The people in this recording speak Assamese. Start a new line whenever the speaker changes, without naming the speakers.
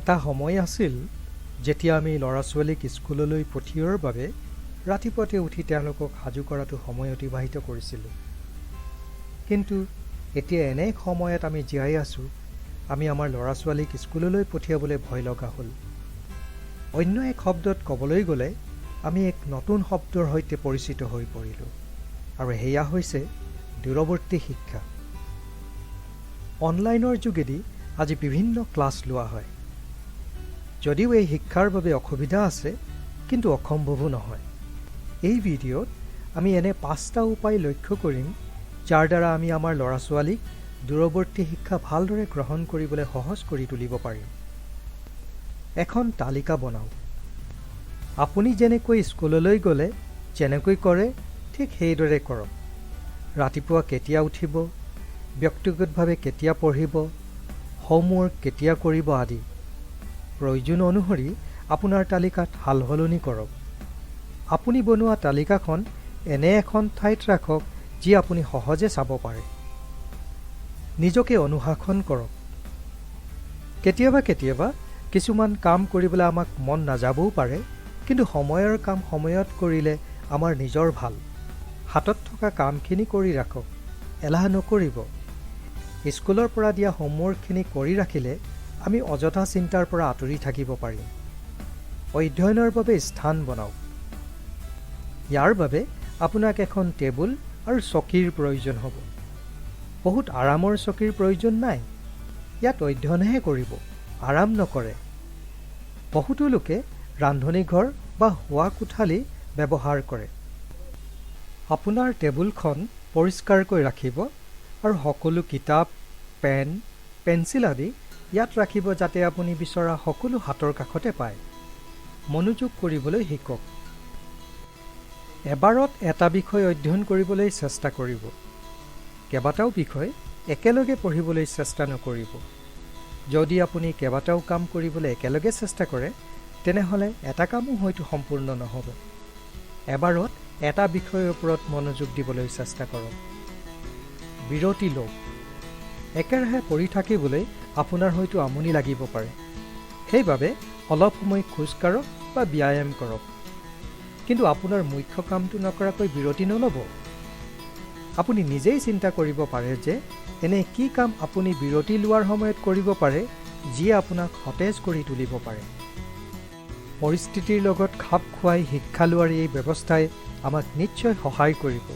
এটা সময় আছিল যেতিয়া আমি ল'ৰা-ছোৱালীক স্কুললৈ পঠিওৱাৰ বাবে ৰাতিপুৱাতে উঠি তেওঁলোকক সাজু কৰাটো সময় অতিবাহিত কৰিছিলোঁ। কিন্তু এতিয়া এনে সময়ত আমি জীয়াই আছোঁ, আমি আমাৰ ল'ৰা-ছোৱালীক স্কুললৈ পঠিয়াবলৈ ভয় লগা হ'ল। অন্য এক শব্দত ক'বলৈ গ'লে আমি এক নতুন শব্দৰ সৈতে পৰিচিত হৈ পৰিলোঁ, আৰু সেয়া হৈছে দূৰৱৰ্তী শিক্ষা। অনলাইনৰ যোগেদি আজি বিভিন্ন ক্লাছ লোৱা হয়। যদিও এই শিক্ষাৰ বাবে অসুবিধা আছে, কিন্তু অসম্ভৱো নহয়। এই ভিডিঅ'ত আমি এনে 5টা উপায় লক্ষ্য কৰিম যাৰ দ্বাৰা আমি আমাৰ ল'ৰা-ছোৱালীক দূৰৱৰ্তী শিক্ষা ভালদৰে গ্ৰহণ কৰিবলৈ সহজ কৰি তুলিব পাৰিম। এখন তালিকা বনাওক। আপুনি যেনেকৈ স্কুললৈ গ'লে যেনেকৈ কৰে ঠিক সেইদৰে কৰক। ৰাতিপুৱা কেতিয়া উঠিব, ব্যক্তিগতভাৱে কেতিয়া পঢ়িব, হোমৱৰ্ক কেতিয়া কৰিব আদি। প্ৰয়োজন অনুসৰি আপোনাৰ তালিকাত সালসলনি কৰক। আপুনি বনোৱা তালিকাখন এনে এখন ঠাইত ৰাখক যি আপুনি সহজে চাব পাৰে। নিজকে অনুশাসন কৰক। কেতিয়াবা কিছুমান কাম কৰিবলৈ আমাক মন নাযাবও পাৰে, কিন্তু সময়ৰ কাম সময়ত কৰিলে আমাৰ নিজৰ ভাল। হাতত থকা কামখিনি কৰি ৰাখক, এলাহ নকৰিব। স্কুলৰ পৰা দিয়া হোমৱৰ্কখিনি কৰি ৰাখিলে আমি অযথা চিন্তাৰ পৰা আঁতৰি থাকিব পাৰিম। অধ্যয়নৰ বাবে স্থান বনাওক। ইয়াৰ বাবে আপোনাক এখন টেবুল আৰু চকীৰ প্ৰয়োজন হ'ব। বহুত আৰামৰ চকীৰ প্ৰয়োজন নাই। ইয়াত অধ্যয়নহে কৰিব, আৰাম নকৰে। বহুতো লোকে ৰান্ধনীঘৰ বা শোৱা কোঠালি ব্যৱহাৰ কৰে। আপোনাৰ টেবুলখন পৰিষ্কাৰকৈ ৰাখিব আৰু সকলো কিতাপ, পেন, পেঞ্চিল আদি ইয়াত ৰাখিব যাতে আপুনি বিচৰা সকলো হাতৰ কাষতে পায়। মনোযোগ কৰিবলৈ শিকক। এবাৰত এটা বিষয় অধ্যয়ন কৰিবলৈ চেষ্টা কৰিব। কেইবাটাও বিষয় একেলগে পঢ়িবলৈ চেষ্টা নকৰিব। যদি আপুনি কেইবাটাও কাম কৰিবলৈ একেলগে চেষ্টা কৰে, তেনেহ'লে এটা কামো হয়তো সম্পূৰ্ণ নহ'ব। এবাৰত এটা বিষয়ৰ ওপৰত মনোযোগ দিবলৈ চেষ্টা কৰক। বিৰতি লওক। একেৰাহে পঢ়ি থাকিবলৈ আপোনাৰ হয়তো আমনি লাগিব পাৰে। সেইবাবে অলপ সময় খোজ কাঢ়ক বা ব্যায়াম কৰক। কিন্তু আপোনাৰ মুখ্য কামটো নকৰাকৈ বিৰতি নল'ব। আপুনি নিজেই চিন্তা কৰিব পাৰে যে এনে কি কাম আপুনি বিৰতি লোৱাৰ সময়ত কৰিব পাৰে যিয়ে আপোনাক সতেজ কৰি তুলিব পাৰে। পৰিস্থিতিৰ লগত খাপ খুৱাই শিক্ষা লোৱাৰ এই ব্যৱস্থাই আমাক নিশ্চয় সহায় কৰিব।